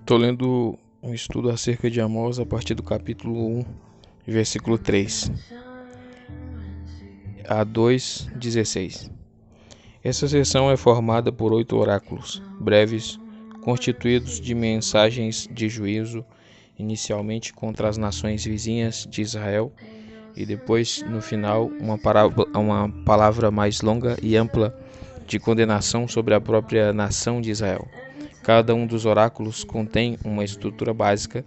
Estou lendo um estudo acerca de Amós a partir do capítulo 1, versículo 3 a 2:16. Essa seção é formada por 8 oráculos breves, constituídos de mensagens de juízo, inicialmente contra as nações vizinhas de Israel, e depois, no final, uma palavra mais longa e ampla de condenação sobre a própria nação de Israel. Cada um dos oráculos contém uma estrutura básica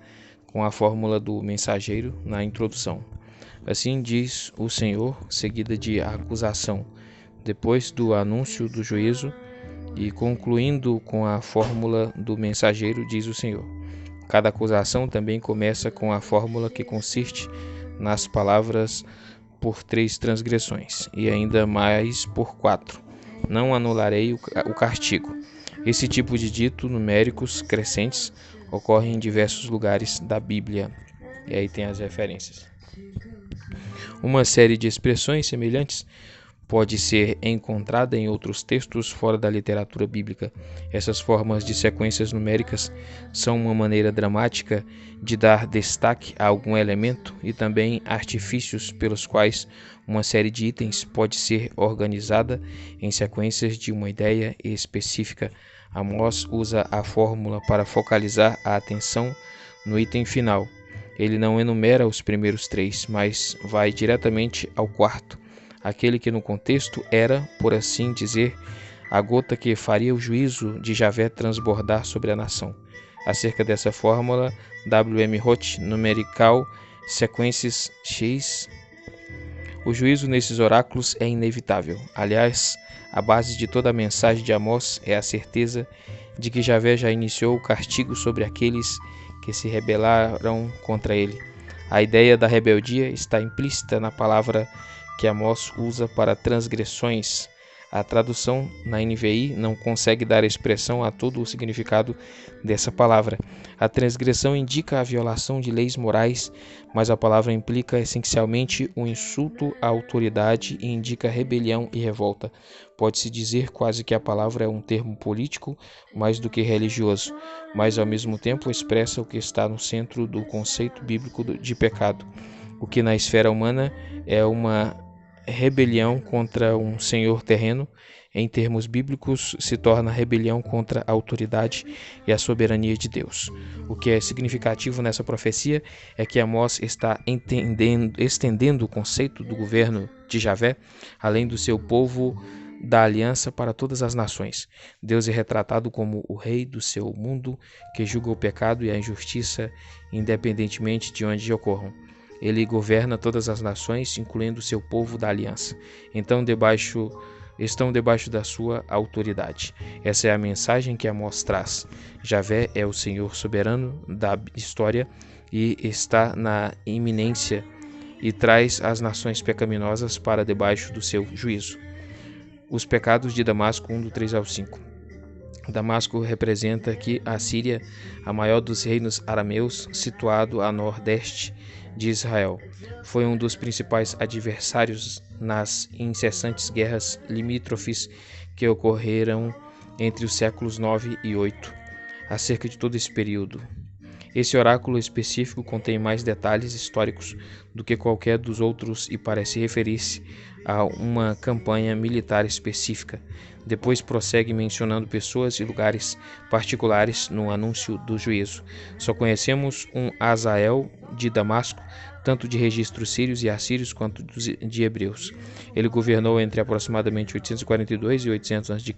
com a fórmula do mensageiro na introdução. Assim diz o Senhor, seguida de acusação, depois do anúncio do juízo, e concluindo com a fórmula do mensageiro, diz o Senhor. Cada acusação também começa com a fórmula que consiste nas palavras por 3 transgressões, e ainda mais por 4. Não anularei o castigo. Esse tipo de dito numéricos crescentes ocorre em diversos lugares da Bíblia. E aí tem as referências. Uma série de expressões semelhantes pode ser encontrada em outros textos fora da literatura bíblica. Essas formas de sequências numéricas são uma maneira dramática de dar destaque a algum elemento e também artifícios pelos quais uma série de itens pode ser organizada em sequências de uma ideia específica. Amós usa a fórmula para focalizar a atenção no item final. Ele não enumera os primeiros 3, mas vai diretamente ao 4. Aquele que no contexto era, por assim dizer, a gota que faria o juízo de Javé transbordar sobre a nação. Acerca dessa fórmula, W.M. Roth, Numerical Sequences X. O juízo nesses oráculos é inevitável. Aliás, a base de toda a mensagem de Amós é a certeza de que Javé já iniciou o castigo sobre aqueles que se rebelaram contra ele. A ideia da rebeldia está implícita na palavra que Amós usa para transgressões. A tradução na NVI não consegue dar expressão a todo o significado dessa palavra. A transgressão indica a violação de leis morais, mas a palavra implica essencialmente um insulto à autoridade e indica rebelião e revolta. Pode-se dizer quase que a palavra é um termo político mais do que religioso, mas ao mesmo tempo expressa o que está no centro do conceito bíblico de pecado. O que na esfera humana é uma rebelião contra um senhor terreno, em termos bíblicos se torna rebelião contra a autoridade e a soberania de Deus. O que é significativo nessa profecia é que Amós está estendendo o conceito do governo de Javé, além do seu povo da aliança, para todas as nações. Deus é retratado como o rei do seu mundo, que julga o pecado e a injustiça independentemente de onde ocorram. Ele governa todas as nações, incluindo seu povo da aliança. Então, estão debaixo da sua autoridade. Essa é a mensagem que Amós traz. Javé é o Senhor soberano da história e está na iminência e traz as nações pecaminosas para debaixo do seu juízo. Os pecados de Damasco, 1, do 3 ao 5. Damasco representa aqui a Síria, a maior dos reinos arameus, situado a nordeste de Israel. Foi um dos principais adversários nas incessantes guerras limítrofes que ocorreram entre os séculos 9 e 8, acerca de todo esse período. Esse oráculo específico contém mais detalhes históricos do que qualquer dos outros e parece referir-se a uma campanha militar específica. Depois prossegue mencionando pessoas e lugares particulares no anúncio do juízo. Só conhecemos um Azael de Damasco, tanto de registros sírios e assírios quanto de hebreus. Ele governou entre aproximadamente 842 e 800 a.C.,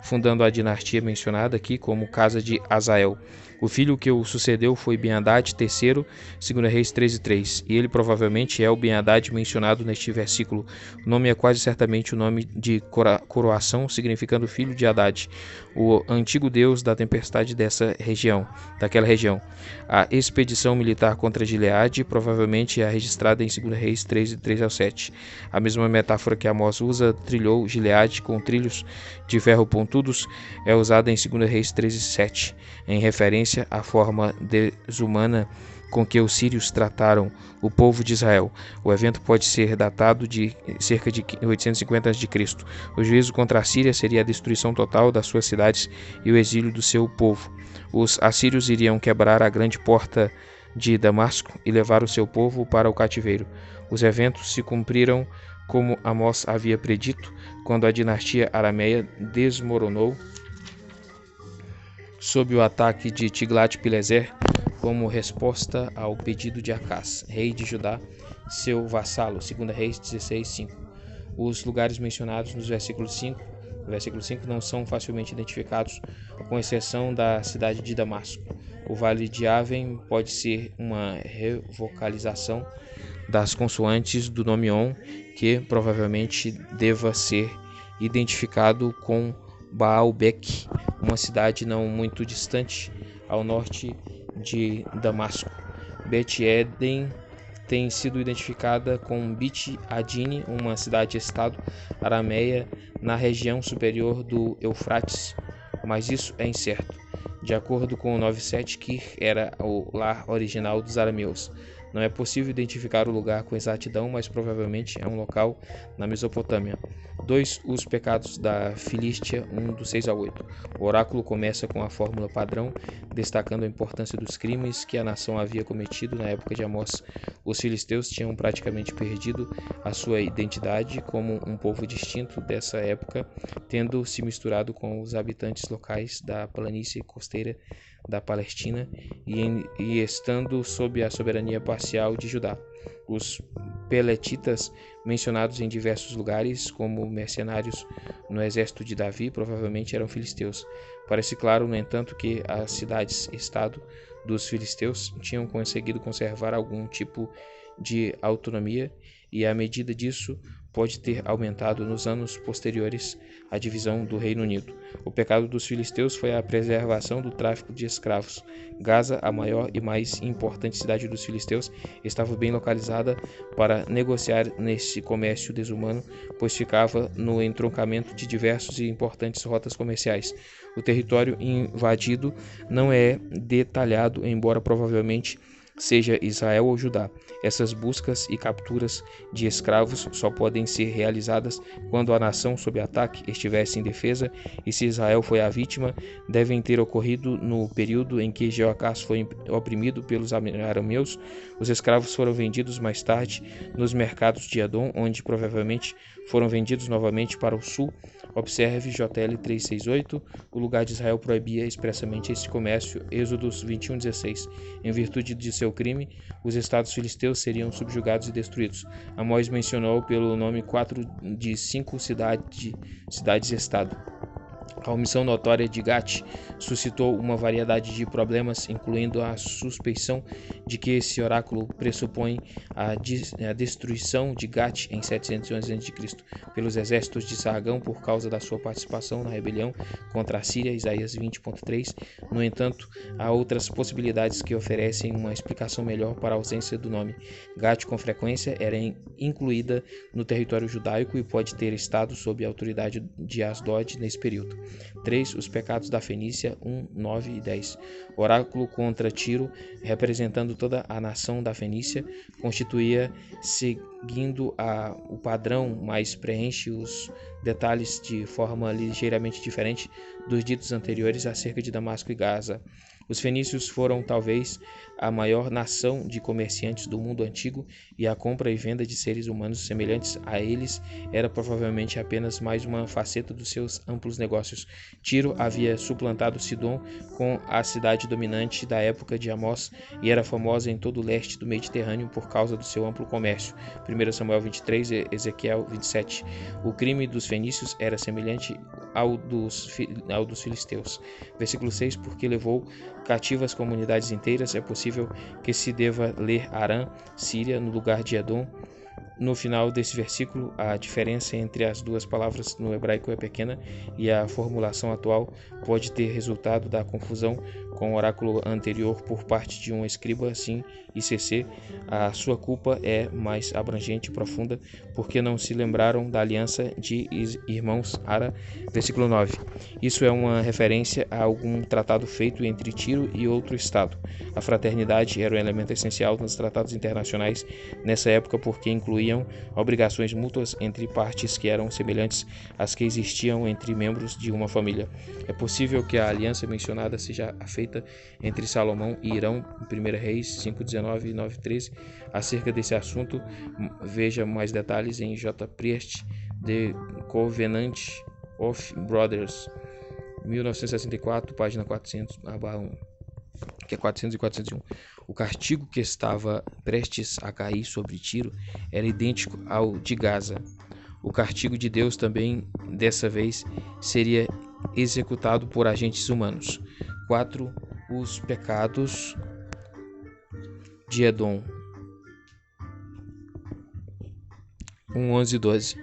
fundando a dinastia mencionada aqui como Casa de Azael. O filho que o sucedeu foi Ben-Hadad III, 2 Reis 13:3, e ele provavelmente é o Ben-Hadad mencionado neste versículo. O nome é quase certamente o nome de coroação, significando filho de Haddad, o antigo deus da tempestade daquela região. A expedição militar contra Gileade provavelmente novamente é registrada em 2 Reis 3, de 3 ao 7. A mesma metáfora que Amós usa, trilhou Gileade com trilhos de ferro pontudos, é usada em 2 Reis 13, 7, em referência à forma desumana com que os sírios trataram o povo de Israel. O evento pode ser datado de cerca de 850 a.C. O juízo contra a Síria seria a destruição total das suas cidades e o exílio do seu povo. Os assírios iriam quebrar a grande porta de Damasco e levar o seu povo para o cativeiro. Os eventos se cumpriram como Amós havia predito, quando a dinastia arameia desmoronou sob o ataque de Tiglat-Pileser, como resposta ao pedido de Acás, rei de Judá, seu vassalo, 2 Reis 16, 5. Os lugares mencionados no versículo 5 não são facilmente identificados, com exceção da cidade de Damasco. O vale de Aven pode ser uma revocalização das consoantes do nome On, que provavelmente deva ser identificado com Baalbec, uma cidade não muito distante ao norte de Damasco. Bet-Eden tem sido identificada com Bit Adine, uma cidade-estado arameia na região superior do Eufrates, mas isso é incerto. De acordo com o 9.7, Kir era o lar original dos arameus. Não é possível identificar o lugar com exatidão, mas provavelmente é um local na Mesopotâmia. 2. Os pecados da Filístia, 1, do 6 ao 8. O oráculo começa com a fórmula padrão, destacando a importância dos crimes que a nação havia cometido na época de Amós. Os filisteus tinham praticamente perdido a sua identidade como um povo distinto dessa época, tendo se misturado com os habitantes locais da planície costeira da Palestina e estando sob a soberania parcial de Judá. Os peletitas, mencionados em diversos lugares como mercenários no exército de Davi, provavelmente eram filisteus. Parece claro, no entanto, que as cidades-estado dos filisteus tinham conseguido conservar algum tipo de autonomia e, à medida disso, pode ter aumentado nos anos posteriores à divisão do Reino Unido. O pecado dos filisteus foi a preservação do tráfico de escravos. Gaza, a maior e mais importante cidade dos filisteus, estava bem localizada para negociar nesse comércio desumano, pois ficava no entroncamento de diversos e importantes rotas comerciais. O território invadido não é detalhado, embora provavelmente seja Israel ou Judá. Essas buscas e capturas de escravos só podem ser realizadas quando a nação sob ataque estivesse em defesa, e se Israel foi a vítima, devem ter ocorrido no período em que Jeoacás foi oprimido pelos arameus. Os escravos foram vendidos mais tarde nos mercados de Edom, onde provavelmente foram vendidos novamente para o sul. Observe JL 368, o lugar de Israel proibia expressamente esse comércio, Êxodos 21:16. Em virtude de seu crime, os estados filisteus seriam subjugados e destruídos. Amós mencionou pelo nome 4 de 5 cidades-estado. A omissão notória de Gat suscitou uma variedade de problemas, incluindo a suspeição de que esse oráculo pressupõe a destruição de Gat em 711 a.C. pelos exércitos de Sargão por causa da sua participação na rebelião contra a Síria, Isaías 20.3. No entanto, há outras possibilidades que oferecem uma explicação melhor para a ausência do nome. Gat, com frequência, era incluída no território judaico e pode ter estado sob a autoridade de Asdod nesse período. 3. Os pecados da Fenícia, 1, 9 e 10. Oráculo contra Tiro, representando toda a nação da Fenícia, constituía, seguindo o padrão, mas preenche os detalhes de forma ligeiramente diferente dos ditos anteriores acerca de Damasco e Gaza. Os fenícios foram talvez a maior nação de comerciantes do mundo antigo, e a compra e venda de seres humanos semelhantes a eles era provavelmente apenas mais uma faceta dos seus amplos negócios. Tiro havia suplantado Sidom com a cidade dominante da época de Amós e era famosa em todo o leste do Mediterrâneo por causa do seu amplo comércio. 1 Samuel 23 e Ezequiel 27. O crime dos fenícios era semelhante ao dos filisteus. Versículo 6. Porque levou cativas comunidades inteiras, é possível que se deva ler Arã, Síria, no lugar de Edom. No final desse versículo, a diferença entre as duas palavras no hebraico é pequena e a formulação atual pode ter resultado da confusão com o oráculo anterior por parte de um escriba, sim, ICC, a sua culpa é mais abrangente e profunda, porque não se lembraram da aliança de irmãos Ara, versículo 9. Isso é uma referência a algum tratado feito entre Tiro e outro estado. A fraternidade era um elemento essencial nos tratados internacionais nessa época, porque incluíam obrigações mútuas entre partes que eram semelhantes às que existiam entre membros de uma família. É possível que a aliança mencionada seja feita entre Salomão e Irão, em 1 Reis 5:19 e 9:13. Acerca desse assunto, veja mais detalhes em J. Priest, The Covenant of Brothers, 1964, página 400/1, que é 400 e 401. O castigo que estava prestes a cair sobre Tiro era idêntico ao de Gaza. O castigo de Deus também, dessa vez, seria executado por agentes humanos. 4. Os pecados de Edom. 1:11 e 12.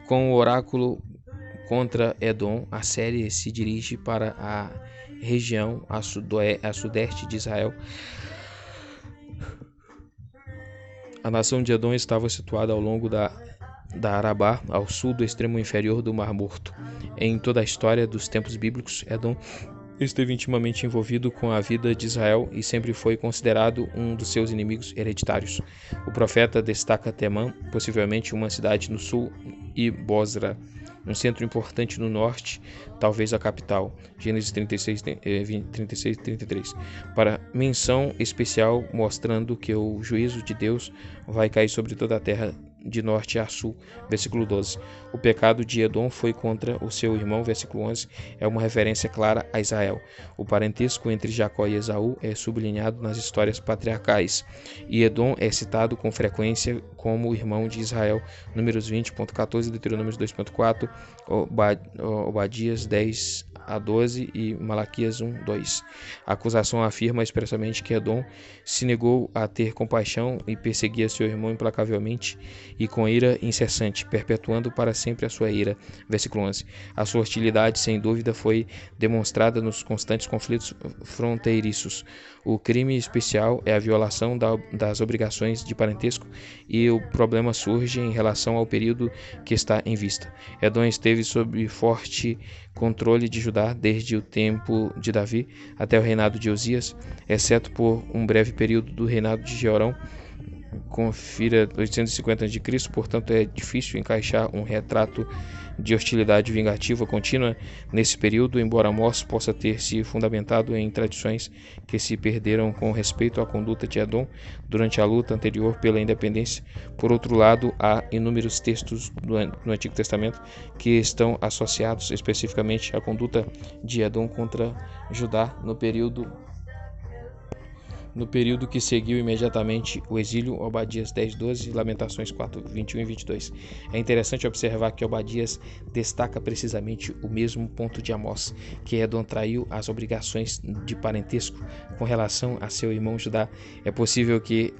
Com o oráculo contra Edom, a série se dirige para a região a sudeste de Israel. A nação de Edom estava situada ao longo da Arabá, ao sul do extremo inferior do Mar Morto. Em toda a história dos tempos bíblicos, Edom esteve intimamente envolvido com a vida de Israel e sempre foi considerado um dos seus inimigos hereditários. O profeta destaca Temã, possivelmente uma cidade no sul, e Bosra, um centro importante no norte, talvez a capital, Gênesis 36 e 33, para menção especial mostrando que o juízo de Deus vai cair sobre toda a terra de norte a sul, versículo 12. O pecado de Edom foi contra o seu irmão, versículo 11, é uma referência clara a Israel. O parentesco entre Jacó e Esaú é sublinhado nas histórias patriarcais, e Edom é citado com frequência como irmão de Israel, Números 20.14, Deuteronômios 2.4, Obadias 10:12 e Malaquias 1:2. A acusação afirma expressamente que Edom se negou a ter compaixão e perseguia seu irmão implacavelmente e com ira incessante, perpetuando para sempre a sua ira. Versículo 11. A sua hostilidade, sem dúvida, foi demonstrada nos constantes conflitos fronteiriços. O crime especial é a violação das obrigações de parentesco, e o problema surge em relação ao período que está em vista. Edom esteve sob forte controle de Judá desde o tempo de Davi até o reinado de Uzias, exceto por um breve período do reinado de Jeorão. Confira 850 a.C., portanto é difícil encaixar um retrato de hostilidade vingativa contínua nesse período, embora Amós possa ter se fundamentado em tradições que se perderam com respeito à conduta de Edom durante a luta anterior pela independência. Por outro lado, há inúmeros textos no Antigo Testamento que estão associados especificamente à conduta de Edom contra Judá no período que seguiu imediatamente o exílio, Obadias 10:12 e Lamentações 4:21 e 22. É interessante observar que Obadias destaca precisamente o mesmo ponto de Amós, que Edom traiu as obrigações de parentesco com relação a seu irmão Judá. É possível que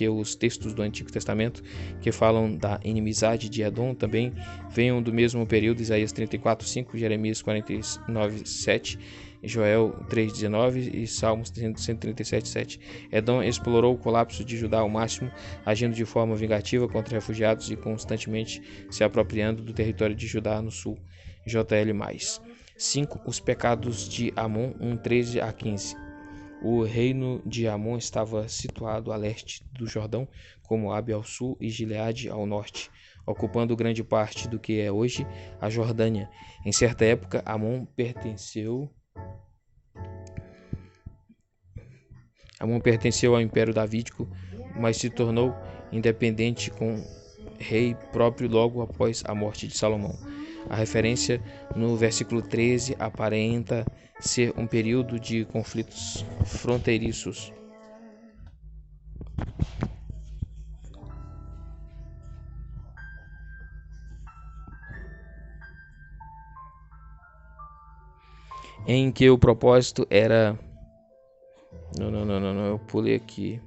os textos do Antigo Testamento que falam da inimizade de Edom também venham do mesmo período, Isaías 34:5, Jeremias 49:7, Joel 3:19 e Salmos 137:7. Edom explorou o colapso de Judá ao máximo, agindo de forma vingativa contra refugiados e constantemente se apropriando do território de Judá no sul. JL+. 5. Os pecados de Amon, 1:13 a 15. O reino de Amon estava situado a leste do Jordão, com Moabe ao sul e Gileade ao norte, ocupando grande parte do que é hoje a Jordânia. Em certa época, Amon pertenceu ao Império Davídico, mas se tornou independente com rei próprio logo após a morte de Salomão. A referência no versículo 13 aparenta ser um período de conflitos fronteiriços. Em que o propósito era... eu pulei aqui.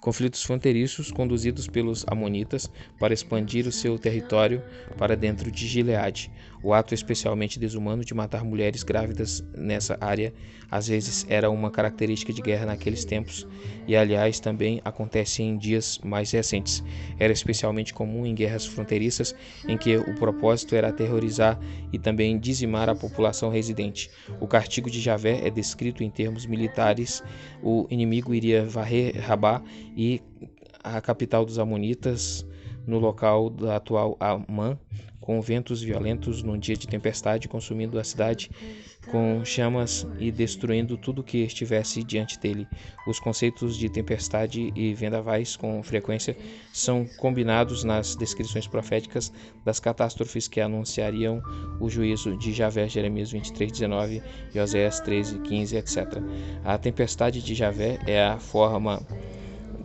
Conflitos fronteiriços conduzidos pelos amonitas para expandir o seu território para dentro de Gileade. O ato especialmente desumano de matar mulheres grávidas nessa área às vezes era uma característica de guerra naqueles tempos e, aliás, também acontece em dias mais recentes. Era especialmente comum em guerras fronteiriças em que o propósito era aterrorizar e também dizimar a população residente. O castigo de Javé é descrito em termos militares. O inimigo iria varrer Rabá e a capital dos Amonitas, no local da atual Amã, com ventos violentos num dia de tempestade, consumindo a cidade com chamas e destruindo tudo que estivesse diante dele. Os conceitos de tempestade e vendavais com frequência são combinados nas descrições proféticas das catástrofes que anunciariam o juízo de Javé, Jeremias 23:19, e Oséias 13:15, etc. A tempestade de Javé é a forma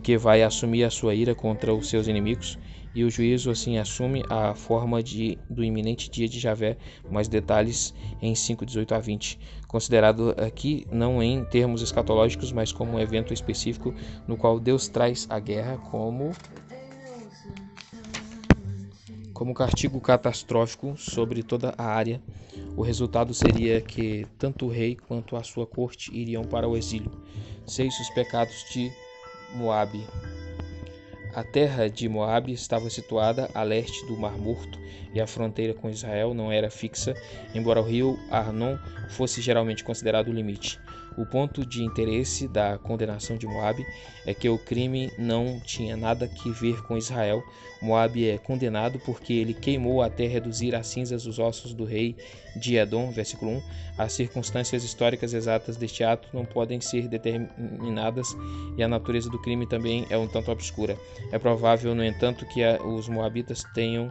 que vai assumir a sua ira contra os seus inimigos, e o juízo assim assume a forma do iminente dia de Javé, mais detalhes em 5:18-20, considerado aqui não em termos escatológicos, mas como um evento específico no qual Deus traz a guerra como castigo catastrófico sobre toda a área. O resultado seria que tanto o rei quanto a sua corte iriam para o exílio. 6. Os pecados de Moabe. A terra de Moabe estava situada a leste do Mar Morto e a fronteira com Israel não era fixa, embora o rio Arnon fosse geralmente considerado o limite. O ponto de interesse da condenação de Moabe é que o crime não tinha nada que ver com Israel. Moabe é condenado porque ele queimou até reduzir a cinzas os ossos do rei de Edom, versículo 1. As circunstâncias históricas exatas deste ato não podem ser determinadas e a natureza do crime também é um tanto obscura. É provável, no entanto, que os moabitas tenham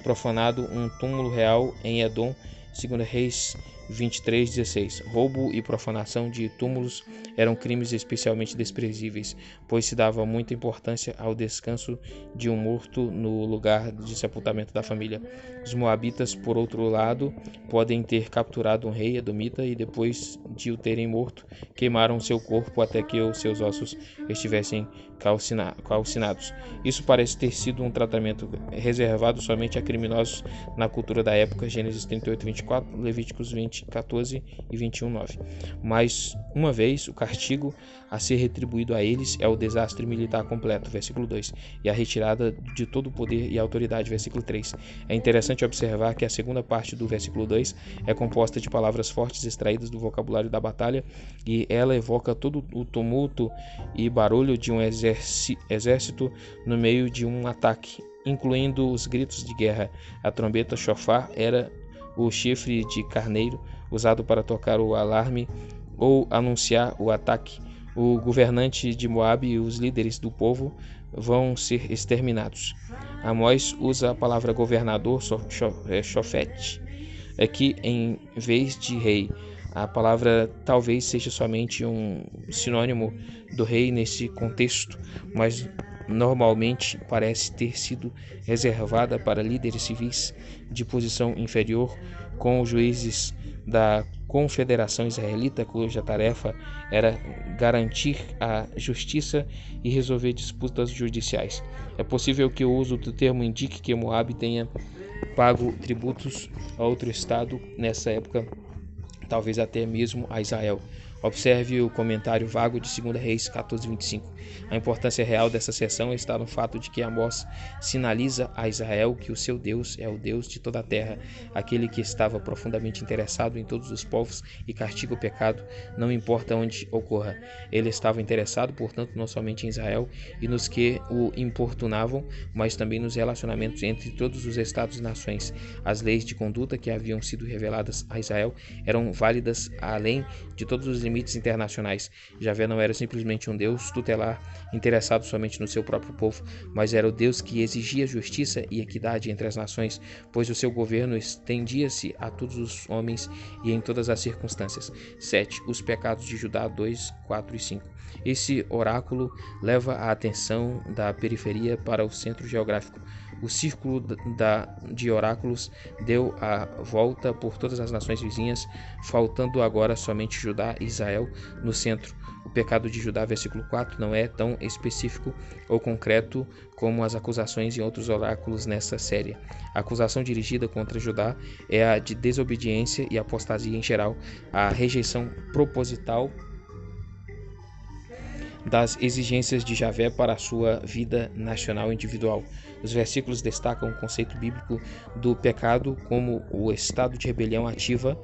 profanado um túmulo real em Edom, 2 Reis 23:16. Roubo e profanação de túmulos eram crimes especialmente desprezíveis, pois se dava muita importância ao descanso de um morto no lugar de sepultamento da família. Os moabitas, por outro lado, podem ter capturado um rei edomita e, depois de o terem morto, queimaram seu corpo até que os seus ossos estivessem calcinados. Isso parece ter sido um tratamento reservado somente a criminosos na cultura da época. Gênesis 38:24, Levíticos 20:14 e 21:9. Mais uma vez, o castigo a ser retribuído a eles é o desastre militar completo, versículo 2, e a retirada de todo o poder e autoridade, versículo 3. É interessante observar que a segunda parte do versículo 2 é composta de palavras fortes extraídas do vocabulário da batalha, e ela evoca todo o tumulto e barulho de um exército no meio de um ataque, incluindo os gritos de guerra. A trombeta shofar era o chifre de carneiro usado para tocar o alarme ou anunciar o ataque. O governante de Moabe e os líderes do povo vão ser exterminados. Amós usa a palavra governador, shofet, aqui em vez de rei. A palavra talvez seja somente um sinônimo do rei nesse contexto, mas normalmente parece ter sido reservada para líderes civis de posição inferior, com os juízes da Confederação Israelita, cuja tarefa era garantir a justiça e resolver disputas judiciais. É possível que o uso do termo indique que Moabe tenha pago tributos a outro estado nessa época, talvez até mesmo a Israel. Observe o comentário vago de 2 Reis 14:25. A importância real dessa seção está no fato de que Amós sinaliza a Israel que o seu Deus é o Deus de toda a terra, aquele que estava profundamente interessado em todos os povos e castiga o pecado, não importa onde ocorra. Ele estava interessado, portanto, não somente em Israel e nos que o importunavam, mas também nos relacionamentos entre todos os estados e nações. As leis de conduta que haviam sido reveladas a Israel eram válidas além de todos os limites internacionais. Javé não era simplesmente um Deus tutelar interessado somente no seu próprio povo, mas era o Deus que exigia justiça e equidade entre as nações, pois o seu governo estendia-se a todos os homens e em todas as circunstâncias. 7. Os pecados de Judá 2, 4 e 5. Esse oráculo leva a atenção da periferia para o centro geográfico. O círculo de oráculos deu a volta por todas as nações vizinhas, faltando agora somente Judá e Israel no centro. O pecado de Judá, versículo 4, não é tão específico ou concreto como as acusações em outros oráculos nesta série. A acusação dirigida contra Judá é a de desobediência e apostasia em geral, a rejeição proposital das exigências de Javé para a sua vida nacional individual. Os versículos destacam o conceito bíblico do pecado como o estado de rebelião ativa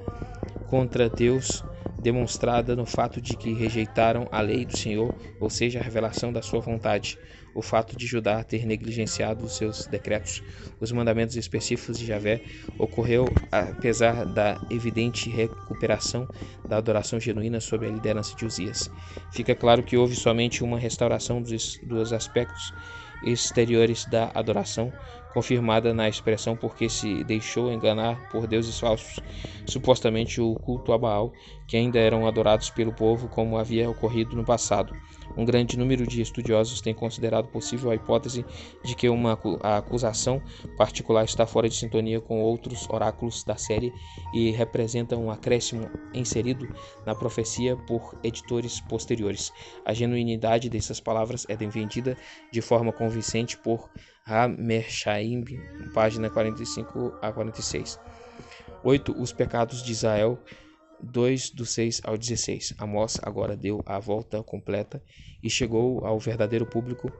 contra Deus, demonstrada no fato de que rejeitaram a lei do Senhor, ou seja, a revelação da sua vontade. O fato de Judá ter negligenciado os seus decretos, os mandamentos específicos de Javé, ocorreu apesar da evidente recuperação da adoração genuína sob a liderança de Uzias. Fica claro que houve somente uma restauração dos aspectos exteriores da adoração, confirmada na expressão porque se deixou enganar por deuses falsos, supostamente o culto a Baal, que ainda eram adorados pelo povo como havia ocorrido no passado. Um grande número de estudiosos tem considerado possível a hipótese de que a acusação particular está fora de sintonia com outros oráculos da série e representa um acréscimo inserido na profecia por editores posteriores. A genuinidade dessas palavras é defendida de forma convincente por Hamershaimb, página 45 a 46. 8. Os pecados de Israel, 2 do 6 ao 16. Amós agora deu a volta completa e chegou ao verdadeiro público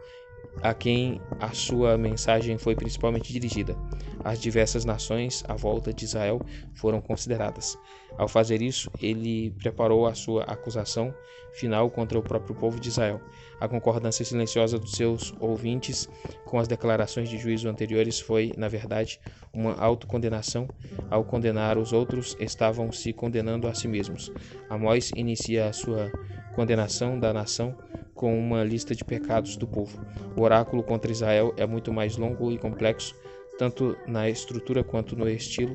a quem a sua mensagem foi principalmente dirigida. As diversas nações à volta de Israel foram consideradas. Ao fazer isso, ele preparou a sua acusação final contra o próprio povo de Israel. A concordância silenciosa dos seus ouvintes com as declarações de juízo anteriores foi, na verdade, uma autocondenação. Ao condenar os outros, estavam se condenando a si mesmos. Amós inicia a sua condenação da nação com uma lista de pecados do povo. O oráculo contra Israel é muito mais longo e complexo, tanto na estrutura quanto no estilo,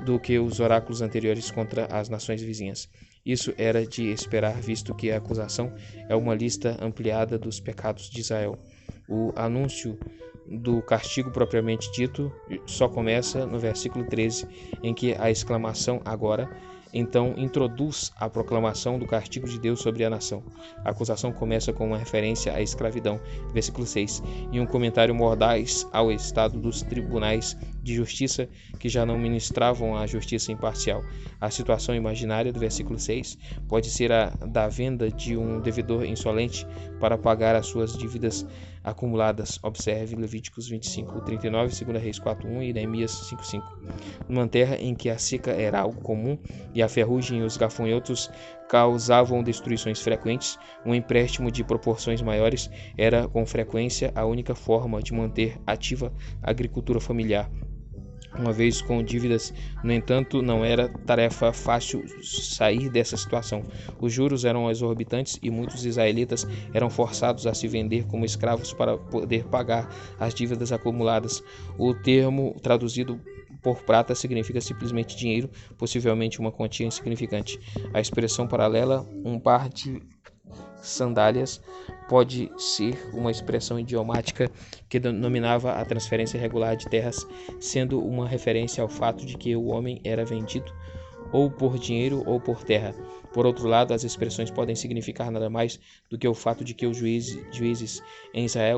do que os oráculos anteriores contra as nações vizinhas. Isso era de esperar, visto que a acusação é uma lista ampliada dos pecados de Israel. O anúncio do castigo propriamente dito só começa no versículo 13, em que a exclamação agora então introduz a proclamação do castigo de Deus sobre a nação. A acusação começa com uma referência à escravidão, versículo 6, e um comentário mordaz ao estado dos tribunais de justiça que já não ministravam a justiça imparcial. A situação imaginária do versículo 6 pode ser a da venda de um devedor insolente para pagar as suas dívidas acumuladas. Observe Levíticos 25:39, 2 Reis 4:1 e Neemias 5:5. Numa terra em que a seca era algo comum e a ferrugem e os gafanhotos causavam destruições frequentes, um empréstimo de proporções maiores era com frequência a única forma de manter ativa a agricultura familiar. Uma vez com dívidas, no entanto, não era tarefa fácil sair dessa situação. Os juros eram exorbitantes e muitos israelitas eram forçados a se vender como escravos para poder pagar as dívidas acumuladas. O termo traduzido por prata significa simplesmente dinheiro, possivelmente uma quantia insignificante. A expressão paralela, um par de sandálias, pode ser uma expressão idiomática que denominava a transferência regular de terras, sendo uma referência ao fato de que o homem era vendido ou por dinheiro ou por terra. Por outro lado, as expressões podem significar nada mais do que o fato de que os juízes em Israel